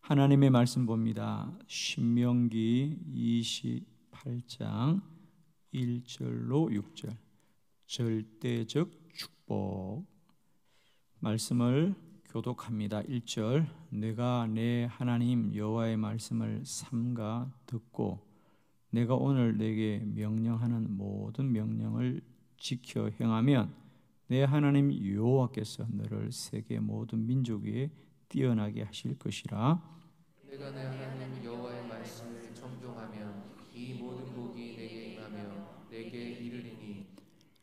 하나님의 말씀 봅니다. 신명기 28장 1절로 6절, 절대적 축복 말씀을 교독합니다. 1절, 내가 내 하나님 여호와의 말씀을 삼가 듣고 내가 오늘 내게 명령하는 모든 명령을 지켜 행하면 내 하나님 여호와께서 너를 세계 모든 민족 위에 뛰어나게 하실 것이라. 내가 내 하나님 여호와의 말씀을 청종하면 이 모든 복이 내게 임하며 내게 이르리니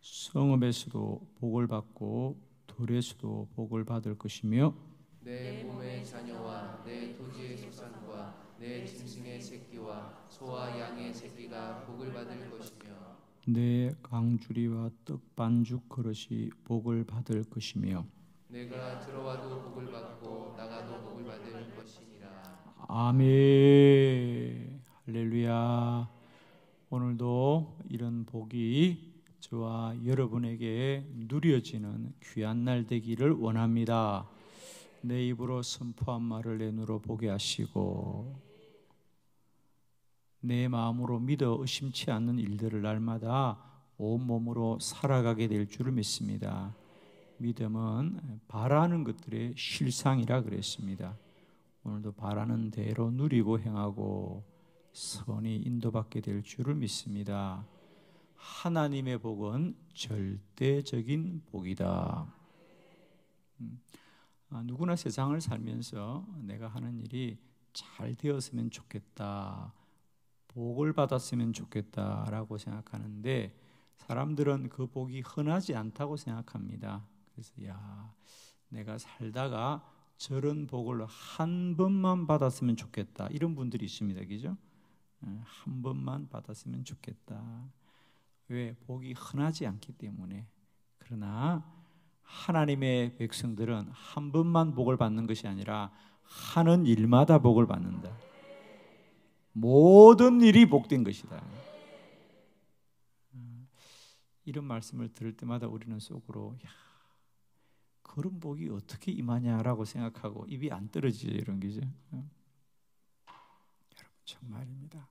성읍에서도 복을 받고 들에서도 복을 받을 것이며 내 몸의 자녀와 내 토지의 소산과 내 짐승의 새끼와 소와 양의 새끼가 복을 받을 것이며 내 강주리와 떡 반죽 그릇이 복을 받을 것이며 내가 들어와도 복을 받고 나가도 복을 받을 것이니라. 아멘. 할렐루야. 오늘도 이런 복이 저와 여러분에게 누려지는 귀한 날 되기를 원합니다. 내 입으로 선포한 말을 내 눈으로 보게 하시고 내 마음으로 믿어 의심치 않는 일들을 날마다 온몸으로 살아가게 될 줄을 믿습니다. 믿음은 바라는 것들의 실상이라 그랬습니다. 오늘도 바라는 대로 누리고 행하고 선이 인도받게 될 줄을 믿습니다. 하나님의 복은 절대적인 복이다. 누구나 세상을 살면서 내가 하는 일이 잘 되었으면 좋겠다, 복을 받았으면 좋겠다라고 생각하는데 사람들은 그 복이 흔하지 않다고 생각합니다. 그래서 내가 살다가 저런 복을 한 번만 받았으면 좋겠다, 이런 분들이 있습니다. 그죠? 한 번만 받았으면 좋겠다. 왜? 복이 흔하지 않기 때문에. 그러나 하나님의 백성들은 한 번만 복을 받는 것이 아니라 하는 일마다 복을 받는다. 모든 일이 복된 것이다. 이런 말씀을 들을 때마다 우리는 속으로 그런 복이 어떻게 임하냐라고 생각하고 입이 안 떨어지죠. 이런 게죠. 여러분 정말입니다.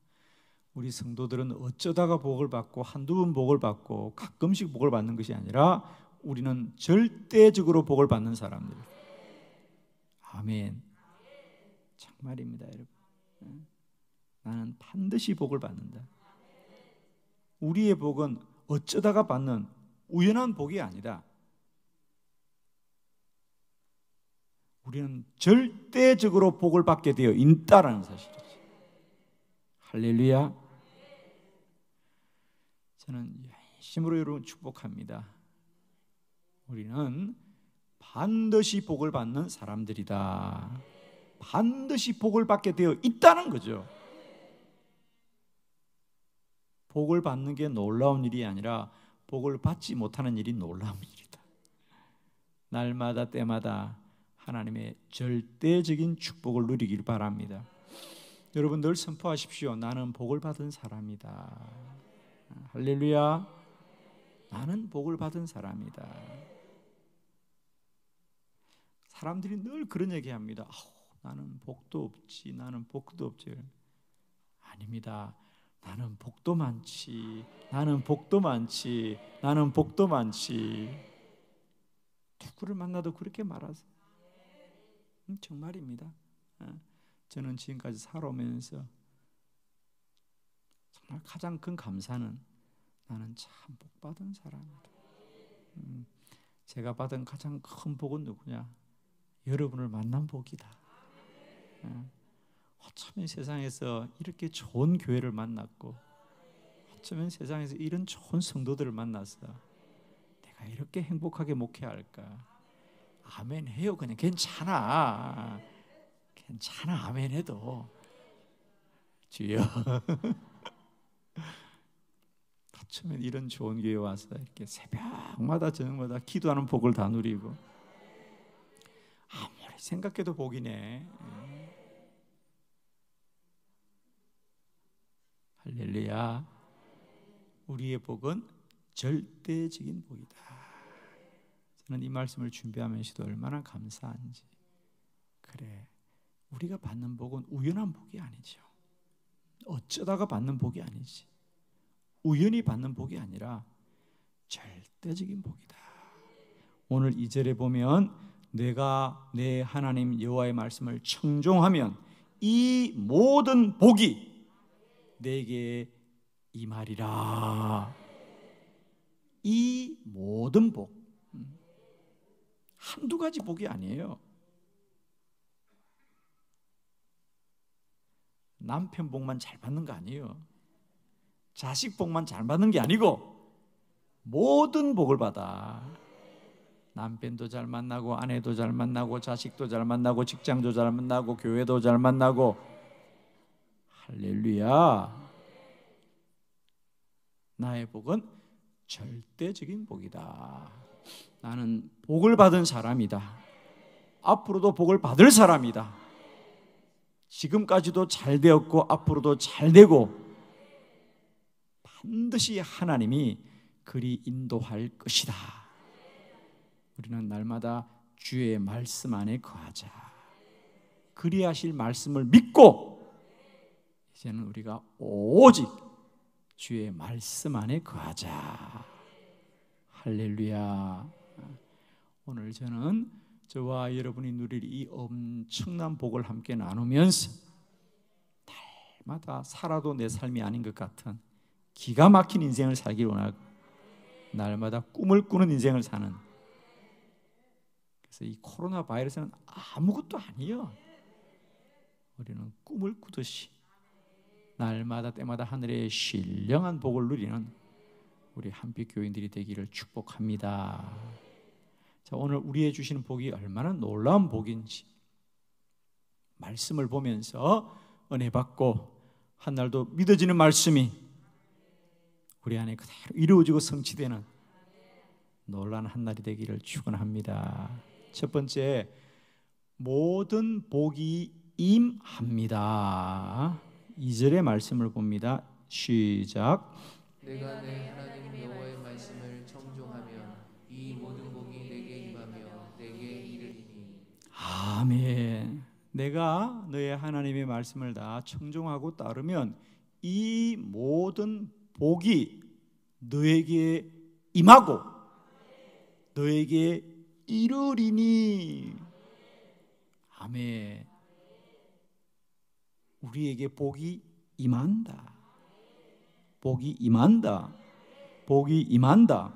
우리 성도들은 어쩌다가 복을 받고 한두 번 복을 받고 가끔씩 복을 받는 것이 아니라 우리는 절대적으로 복을 받는 사람들. 아멘. 정말입니다, 여러분. 나는 반드시 복을 받는다. 우리의 복은 어쩌다가 받는 우연한 복이 아니다. 우리는 절대적으로 복을 받게 되어 있다라는 사실이죠. 할렐루야. 저는 열심으로 여러분 축복합니다. 우리는 반드시 복을 받는 사람들이다. 반드시 복을 받게 되어 있다는 거죠. 복을 받는 게 놀라운 일이 아니라 복을 받지 못하는 일이 놀라운 일이다. 날마다 때마다 하나님의 절대적인 축복을 누리길 바랍니다. 여러분 늘 선포하십시오. 나는 복을 받은 사람이다. 할렐루야. 나는 복을 받은 사람이다. 사람들이 늘 그런 얘기합니다. 나는 복도 없지, 나는 복도 없지. 아닙니다. 나는 복도 많지, 나는 복도 많지, 나는 복도 많지. 누구를 만나도 그렇게 말하세요. 정말입니다. 저는 지금까지 살아오면서 정말 가장 큰 감사는 나는 참 복받은 사람이다. 제가 받은 가장 큰 복은 누구냐? 여러분을 만난 복이다. 어쩌면 세상에서 이렇게 좋은 교회를 만났고 어쩌면 세상에서 이런 좋은 성도들을 만나서 내가 이렇게 행복하게 목회할까? 아멘 해요. 그냥 괜찮아. 괜찮아. 아멘 해도. 주여. 어쩌면 이런 좋은 교회 와서 이렇게 새벽마다 저녁마다 기도하는 복을 다 누리고 아무리 생각해도 복이네. 할렐루야. 우리의 복은 절대적인 복이다. 저는 이 말씀을 준비하면서도 얼마나 감사한지. 그래, 우리가 받는 복은 우연한 복이 아니죠. 어쩌다가 받는 복이 아니지. 우연히 받는 복이 아니라 절대적인 복이다. 오늘 2절에 보면 내가 내 하나님 여호와의 말씀을 청종하면 이 모든 복이 내게 임하리라. 이 모든 복, 한두 가지 복이 아니에요. 남편 복만 잘 받는 거 아니에요. 자식 복만 잘 받는 게 아니고 모든 복을 받아. 남편도 잘 만나고 아내도 잘 만나고 자식도 잘 만나고 직장도 잘 만나고 교회도 잘 만나고. 할렐루야. 나의 복은 절대적인 복이다. 나는 복을 받은 사람이다. 앞으로도 복을 받을 사람이다. 지금까지도 잘 되었고 앞으로도 잘 되고 반드시 하나님이 그리 인도할 것이다. 우리는 날마다 주의 말씀 안에 거하자. 그리 하실 말씀을 믿고 이제는 우리가 오직 주의 말씀 안에 거하자. 할렐루야. 오늘 저는 저와 여러분이 누릴 이 엄청난 복을 함께 나누면서 날마다 살아도 내 삶이 아닌 것 같은 기가 막힌 인생을 살기를 원하고 날마다 꿈을 꾸는 인생을 사는. 그래서 이 코로나 바이러스는 아무것도 아니에요. 우리는 꿈을 꾸듯이 날마다 때마다 하늘의 신령한 복을 누리는 우리 한빛 교인들이 되기를 축복합니다. 자, 오늘 우리에게 주시는 복이 얼마나 놀라운 복인지 말씀을 보면서 은혜 받고 한 날도 믿어지는 말씀이 우리 안에 그대로 이루어지고 성취되는 놀라운 한 날이 되기를 축원합니다. 첫 번째, 모든 복이 임합니다. 2절의 말씀을 봅니다. 시작. 내가 내 하나님 여호와의 말씀을 청종하면 이 모든 복이 내게 임하며 내게 이르리니. 아멘. 내가 너의 하나님의 말씀을 다 청종하고 따르면 이 모든 복이 너에게 임하고 너에게 이르리니. 아멘. 우리에게 복이 임한다. 복이 임한다. 복이 임한다.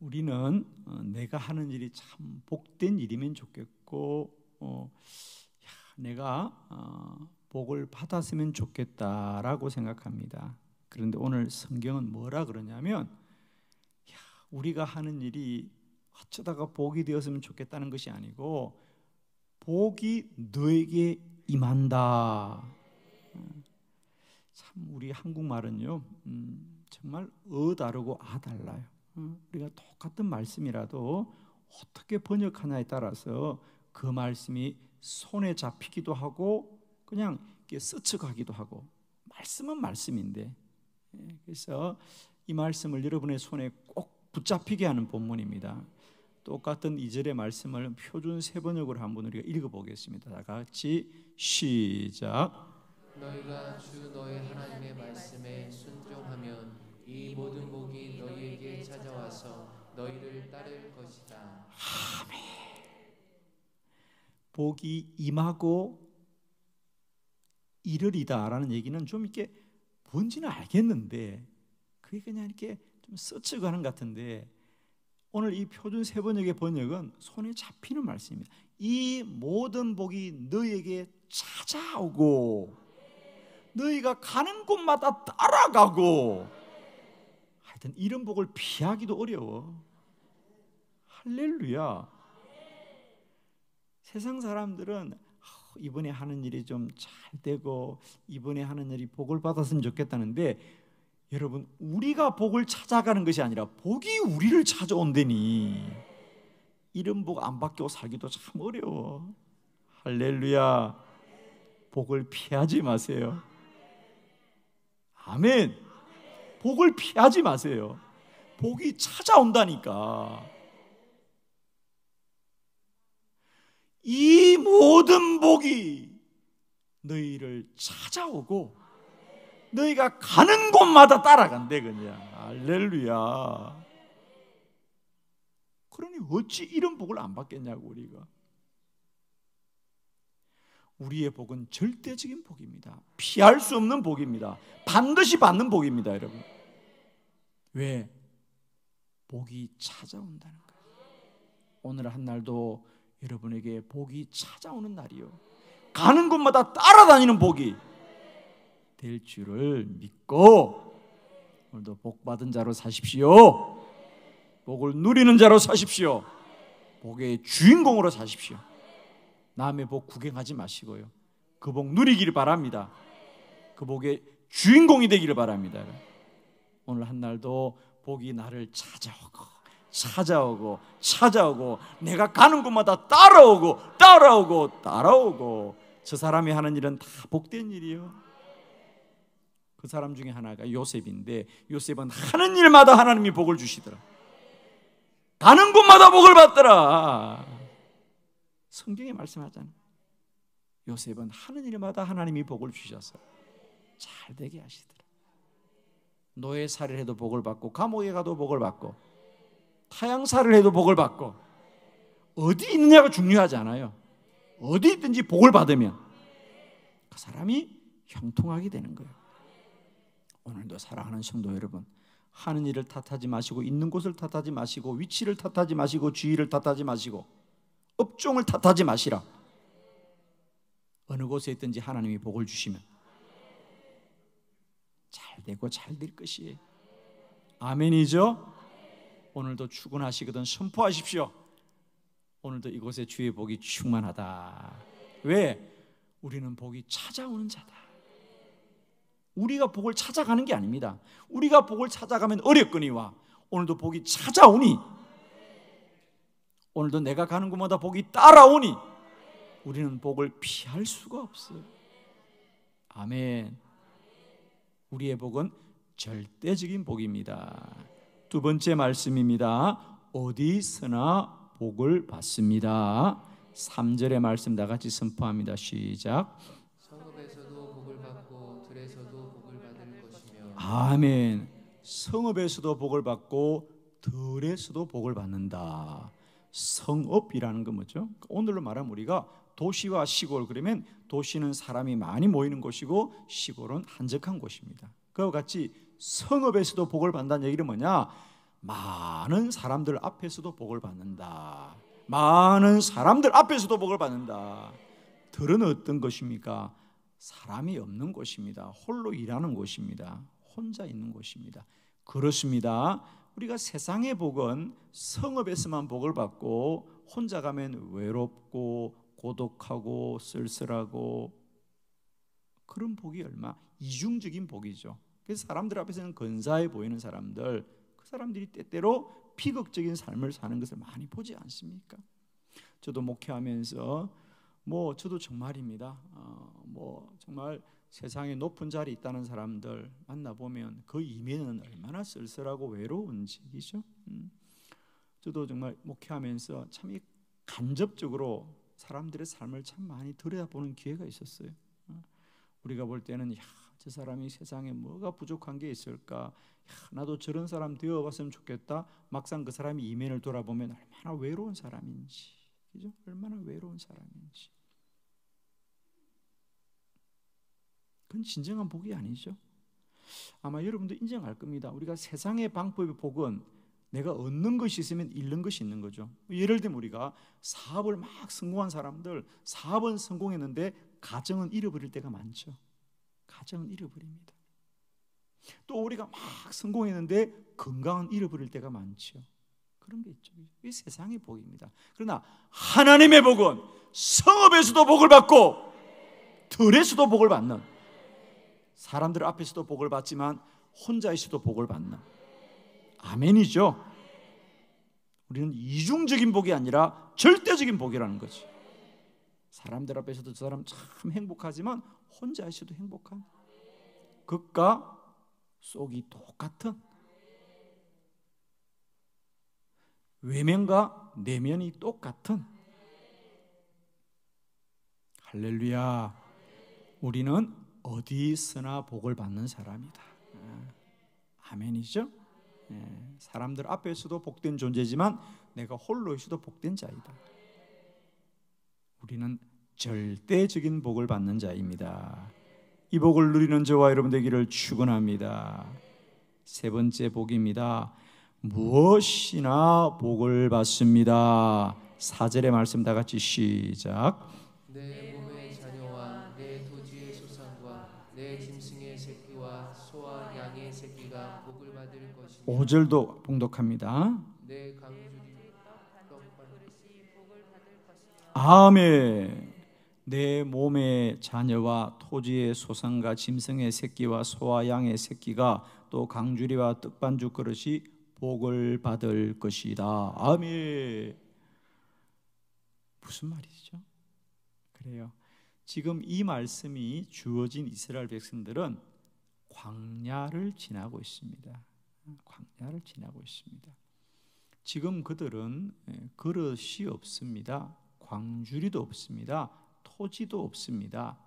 우리는 내가 하는 일이 참 복된 일이면 좋겠고 내가 복을 받았으면 좋겠다라고 생각합니다. 그런데 오늘 성경은 뭐라 그러냐면 우리가 하는 일이 어쩌다가 복이 되었으면 좋겠다는 것이 아니고 복이 너에게 임한다. 참 우리 한국말은요 정말 다르고 달라요. 우리가 똑같은 말씀이라도 어떻게 번역하냐에 따라서 그 말씀이 손에 잡히기도 하고 그냥 스쳐가기도 하고. 말씀은 말씀인데, 그래서 이 말씀을 여러분의 손에 꼭 붙잡히게 하는 본문입니다. 똑같은 2절의 말씀을 표준 세번역으로 한번 우리가 읽어보겠습니다. 다 같이 시작. 너희가 주 너의 하나님의 말씀에 순종하면 이 모든 복이 너희에게 찾아와서 너희를 따를 것이다. 아멘. 복이 임하고 이르리다라는 얘기는 좀 이렇게 뭔지는 알겠는데 그게 그냥 이렇게 좀 스쳐가는 것 같은데 오늘 이 표준 세번역의 번역은 손에 잡히는 말씀입니다. 이 모든 복이 너희에게 찾아오고 너희가 가는 곳마다 따라가고. 하여튼 이런 복을 피하기도 어려워. 할렐루야. 세상 사람들은 이번에 하는 일이 좀 잘 되고 이번에 하는 일이 복을 받았으면 좋겠다는데 여러분, 우리가 복을 찾아가는 것이 아니라 복이 우리를 찾아온다니. 이런 복 안 받고 살기도 참 어려워. 할렐루야. 복을 피하지 마세요. 아멘. 복을 피하지 마세요. 복이 찾아온다니까. 이 모든 복이 너희를 찾아오고 너희가 가는 곳마다 따라간대. 그냥 할렐루야. 그러니 어찌 이런 복을 안 받겠냐고. 우리가 우리의 복은 절대적인 복입니다. 피할 수 없는 복입니다. 반드시 받는 복입니다, 여러분. 왜? 복이 찾아온다는 거예요. 오늘 한 날도 여러분에게 복이 찾아오는 날이요, 가는 곳마다 따라다니는 복이 될 줄을 믿고 오늘도 복 받은 자로 사십시오. 복을 누리는 자로 사십시오. 복의 주인공으로 사십시오. 남의 복 구경하지 마시고요, 그 복 누리기를 바랍니다. 그 복의 주인공이 되기를 바랍니다. 오늘 한 날도 복이 나를 찾아오고 찾아오고 찾아오고 내가 가는 곳마다 따라오고 따라오고 따라오고, 저 사람이 하는 일은 다 복된 일이요. 그 사람 중에 하나가 요셉인데, 요셉은 하는 일마다 하나님이 복을 주시더라. 가는 곳마다 복을 받더라. 성경에 말씀하잖아요. 요셉은 하는 일마다 하나님이 복을 주셔서 잘 되게 하시더라. 노예살이를 해도 복을 받고, 감옥에 가도 복을 받고, 타양살이를 해도 복을 받고, 어디 있느냐가 중요하지 않아요. 어디 있든지 복을 받으면 그 사람이 형통하게 되는 거예요. 오늘도 사랑하는 성도 여러분, 하는 일을 탓하지 마시고, 있는 곳을 탓하지 마시고, 위치를 탓하지 마시고, 주의를 탓하지 마시고, 업종을 탓하지 마시라. 어느 곳에 있든지 하나님이 복을 주시면 잘 되고 잘 될 것이에요. 아멘이죠? 오늘도 출근하시거든 선포하십시오. 오늘도 이곳에 주의 복이 충만하다. 왜? 우리는 복이 찾아오는 자다. 우리가 복을 찾아가는 게 아닙니다. 우리가 복을 찾아가면 어렵거니와 오늘도 복이 찾아오니, 오늘도 내가 가는 곳마다 복이 따라오니 우리는 복을 피할 수가 없어요. 아멘. 우리의 복은 절대적인 복입니다. 두 번째 말씀입니다. 어디서나 복을 받습니다. 3절의 말씀 다 같이 선포합니다. 시작. 성읍에서도 복을 받고 들에서도 복을 받을 것이며. 아멘. 성읍에서도 복을 받고 들에서도 복을 받는다. 성읍이라는 건 뭐죠? 오늘로 말하면 우리가 도시와 시골, 그러면 도시는 사람이 많이 모이는 곳이고 시골은 한적한 곳입니다. 그와 같이 성읍에서도 복을 받는다는 얘기는 뭐냐? 많은 사람들 앞에서도 복을 받는다. 많은 사람들 앞에서도 복을 받는다. 들은 어떤 것입니까? 사람이 없는 곳입니다. 홀로 일하는 곳입니다. 혼자 있는 곳입니다. 그렇습니다. 우리가 세상의 복은 성읍에서만 복을 받고 혼자 가면 외롭고 고독하고 쓸쓸하고, 그런 복이 얼마 이중적인 복이죠. 그래서 사람들 앞에서는 근사해 보이는 사람들, 그 사람들이 때때로 비극적인 삶을 사는 것을 많이 보지 않습니까? 저도 목회하면서 저도 정말입니다. 정말 세상에 높은 자리에 있다는 사람들 만나보면 그 이면은 얼마나 쓸쓸하고 외로운지, 그죠? 저도 정말 목회하면서 참 간접적으로 사람들의 삶을 참 많이 들여다보는 기회가 있었어요. 우리가 볼 때는 저 사람이 세상에 뭐가 부족한 게 있을까? 나도 저런 사람 되어봤으면 좋겠다. 막상 그 사람이 이면을 돌아보면 얼마나 외로운 사람인지, 그죠? 얼마나 외로운 사람인지. 그건 진정한 복이 아니죠. 아마 여러분도 인정할 겁니다. 우리가 세상의 방법의 복은 내가 얻는 것이 있으면 잃는 것이 있는 거죠. 예를 들면 우리가 사업을 막 성공한 사람들, 사업은 성공했는데 가정은 잃어버릴 때가 많죠. 가정은 잃어버립니다. 또 우리가 막 성공했는데 건강은 잃어버릴 때가 많죠. 그런 게 있죠. 이게 세상의 복입니다. 그러나 하나님의 복은 성읍에서도 복을 받고 들에서도 복을 받는, 사람들 앞에서도 복을 받지만 혼자 있어도 복을 받는, 아멘이죠. 우리는 이중적인 복이 아니라 절대적인 복이라는 거지. 사람들 앞에서도 저 사람 참 행복하지만 혼자 있어도 행복한, 겉과 속이 똑같은, 외면과 내면이 똑같은, 할렐루야. 우리는 어디서나 복을 받는 사람이다. 아멘이죠? 사람들 앞에서도 복된 존재지만 내가 홀로 있어도 복된 자이다. 우리는 절대적인 복을 받는 자입니다. 이 복을 누리는 저와 여러분 되기를 축원합니다. 세 번째 복입니다. 무엇이나 복을 받습니다. 4절의 말씀 다 같이 시작. 내 몸의 자녀와 내 토지의 소산과 내 짐승의 새끼와 소와 양의 새끼가 복을 받을 것이며 5절도 봉독합니다. 내 강주리 떡반듯이 복을 받을 것이며 아멘. 내 몸의 자녀와 토지의 소산과 짐승의 새끼와 소와 양의 새끼가 또 강주리와 떡반죽 그릇이 복을 받을 것이다. 아멘. 무슨 말이죠? 그래요. 지금 이 말씀이 주어진 이스라엘 백성들은 광야를 지나고 있습니다. 광야를 지나고 있습니다. 지금 그들은 그릇이 없습니다. 광주리도 없습니다. 토지도 없습니다.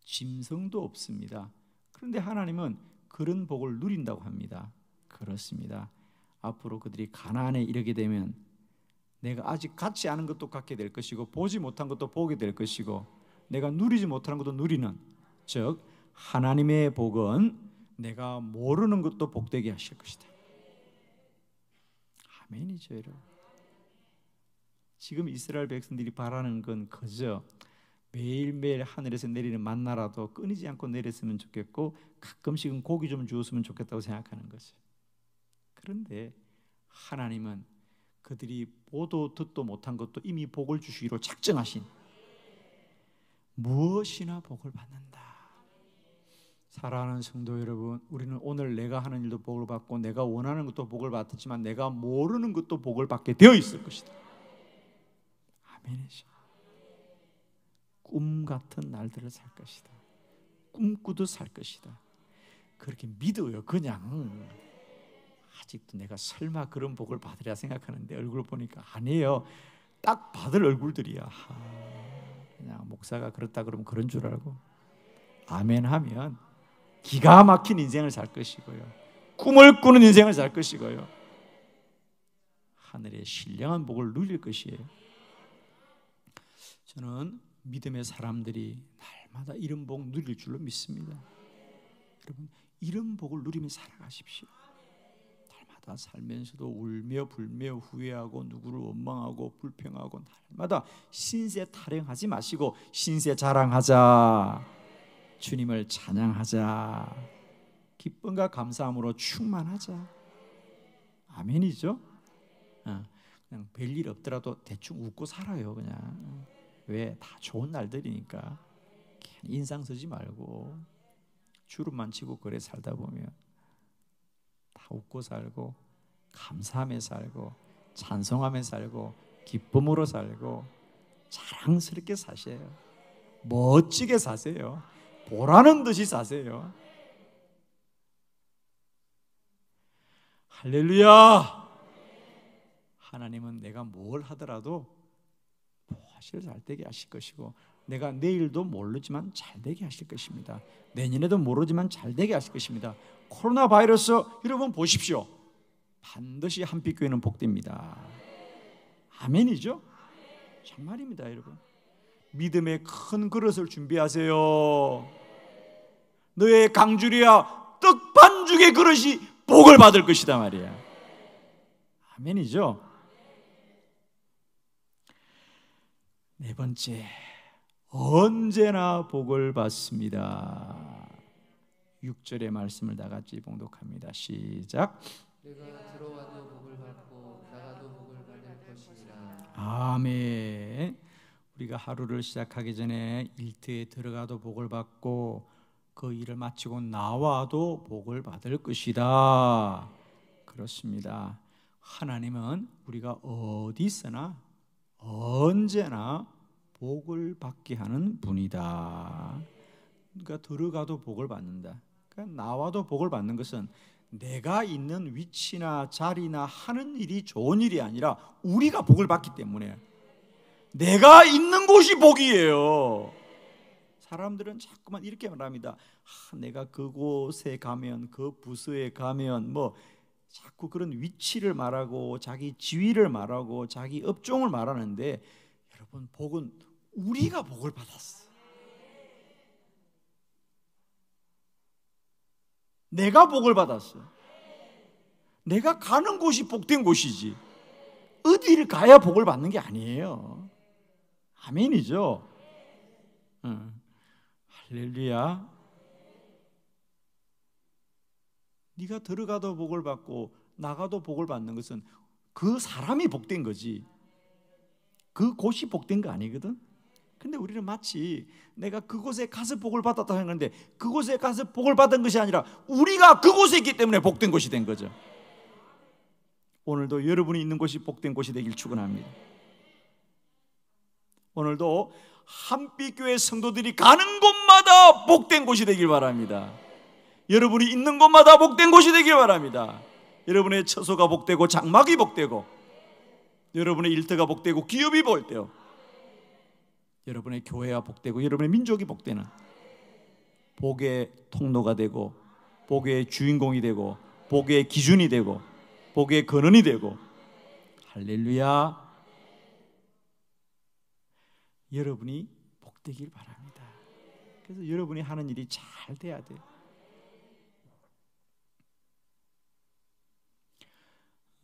짐승도 없습니다. 그런데 하나님은 그런 복을 누린다고 합니다. 그렇습니다. 앞으로 그들이 가나안에 이르게 되면 내가 아직 갖지 않은 것도 갖게 될 것이고 보지 못한 것도 보게 될 것이고 내가 누리지 못하는 것도 누리는, 즉 하나님의 복은 내가 모르는 것도 복되게 하실 것이다. 아멘이죠, 여러분. 지금 이스라엘 백성들이 바라는 건 그저 매일매일 하늘에서 내리는 만나라도 끊이지 않고 내렸으면 좋겠고 가끔씩은 고기 좀 주었으면 좋겠다고 생각하는 거죠. 그런데 하나님은 그들이 보도 듣도 못한 것도 이미 복을 주시기로 작정하신 무엇이나 복을 받는다. 사랑하는 성도 여러분, 우리는 오늘 내가 하는 일도 복을 받고 내가 원하는 것도 복을 받았지만 내가 모르는 것도 복을 받게 되어 있을 것이다. 아멘이죠. 꿈 같은 날들을 살 것이다. 꿈꾸듯 살 것이다. 그렇게 믿어요. 그냥 아직도 내가 설마 그런 복을 받으랴 생각하는데 얼굴 보니까 아니에요. 딱 받을 얼굴들이야. 그냥 목사가 그렇다 그러면 그런 줄 알고 아멘 하면 기가 막힌 인생을 살 것이고요. 꿈을 꾸는 인생을 살 것이고요. 하늘의 신령한 복을 누릴 것이에요. 저는 믿음의 사람들이 날마다 이런 복 누릴 줄로 믿습니다. 여러분, 이런 복을 누리며 살아가십시오. 날마다 살면서도 울며 불며 후회하고 누구를 원망하고 불평하고 날마다 신세 타령하지 마시고 신세 자랑하자. 주님을 찬양하자. 기쁨과 감사함으로 충만하자. 아멘이죠? 그냥 별일 없더라도 대충 웃고 살아요. 그냥 왜? 다 좋은 날들이니까. 인상 쓰지 말고 주름만 치고 그래 살다 보면 다 웃고 살고 감사하며 살고 찬송하며 살고 기쁨으로 살고 자랑스럽게 사세요. 멋지게 사세요. 보라는 듯이 사세요. 할렐루야. 하나님은 내가 뭘 하더라도 무엇을 잘되게 하실 것이고 내가 내일도 모르지만 잘되게 하실 것입니다. 내년에도 모르지만 잘되게 하실 것입니다. 코로나 바이러스 여러분 보십시오. 반드시 한빛교회는 복됩니다. 아멘이죠? 정말입니다. 여러분, 믿음의 큰 그릇을 준비하세요. 너의 강주리와 떡반죽의 그릇이 복을 받을 것이다 말이야. 아멘이죠? 네 번째, 언제나 복을 받습니다. 6절의 말씀을 다 같이 봉독합니다. 시작. 내가 들어와도 복을 받고 나가도 복을 받을 것이니라. 아멘. 우리가 하루를 시작하기 전에 일터에 들어가도 복을 받고 그 일을 마치고 나와도 복을 받을 것이다. 그렇습니다. 하나님은 우리가 어디서나 언제나 복을 받게 하는 분이다. 그러니까 들어가도 복을 받는다. 그러니까 나와도 복을 받는 것은 내가 있는 위치나 자리나 하는 일이 좋은 일이 아니라 우리가 복을 받기 때문에 내가 있는 곳이 복이에요. 사람들은 자꾸만 이렇게 말합니다. 내가 그곳에 가면, 그 부서에 가면 뭐 자꾸 그런 위치를 말하고 자기 지위를 말하고 자기 업종을 말하는데, 여러분, 복은 우리가 복을 받았어. 내가 복을 받았어. 내가 가는 곳이 복된 곳이지, 어디를 가야 복을 받는 게 아니에요. 아멘이죠. 할렐루야. 네가 들어가도 복을 받고 나가도 복을 받는 것은 그 사람이 복된 거지, 그 곳이 복된 거 아니거든. 근데 우리는 마치 내가 그곳에 가서 복을 받았다 하는데, 그곳에 가서 복을 받은 것이 아니라 우리가 그곳에 있기 때문에 복된 곳이 된 거죠. 오늘도 여러분이 있는 곳이 복된 곳이 되길 축원합니다. 오늘도 한빛교회 성도들이 가는 곳마다 복된 곳이 되길 바랍니다. 여러분이 있는 곳마다 복된 곳이 되길 바랍니다. 여러분의 처소가 복되고 장막이 복되고 여러분의 일터가 복되고 기업이 복되고 여러분의 교회가 복되고 여러분의 민족이 복되는 복의 통로가 되고 복의 주인공이 되고 복의 기준이 되고 복의 근원이 되고, 할렐루야. 여러분이 복되길 바랍니다. 그래서 여러분이 하는 일이 잘 돼야 돼요.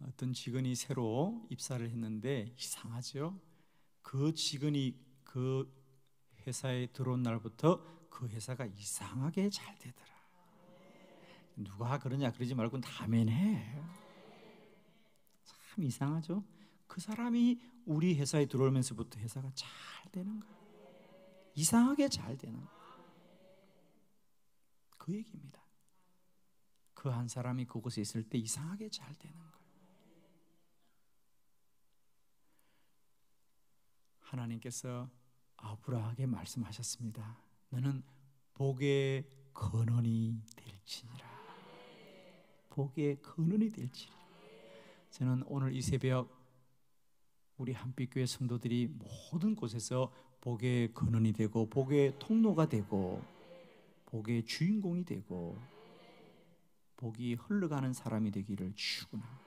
어떤 직원이 새로 입사를 했는데 이상하죠? 그 직원이 그 회사에 들어온 날부터 그 회사가 이상하게 잘 되더라. 누가 그러냐 그러지 말고 다 아멘해. 참 이상하죠? 그 사람이 우리 회사에 들어오면서부터 회사가 잘 되는 거야. 이상하게 잘 되는 거야. 그 얘기입니다. 그 한 사람이 그곳에 있을 때 이상하게 잘 되는 거야. 하나님께서 아브라함에게 말씀하셨습니다. 너는 복의 근원이 될지니라. 복의 근원이 될지니라. 저는 오늘 이 새벽 우리 한빛교회 성도들이 모든 곳에서 복의 근원이 되고 복의 통로가 되고 복의 주인공이 되고 복이 흘러가는 사람이 되기를 축원합니다.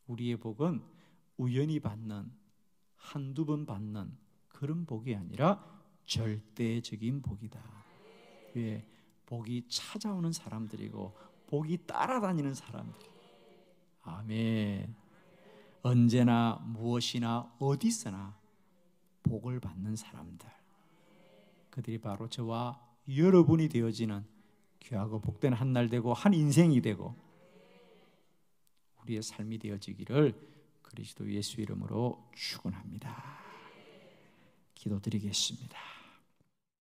우리의 복은 우연히 받는, 한두 번 받는 그런 복이 아니라 절대적인 복이다. 왜? 복이 찾아오는 사람들이고 복이 따라다니는 사람들. 아멘. 언제나 무엇이나 어디서나 복을 받는 사람들, 그들이 바로 저와 여러분이 되어지는 귀하고 복된 한 날 되고 한 인생이 되고 우리의 삶이 되어지기를 그리스도 예수 이름으로 축원합니다. 기도드리겠습니다.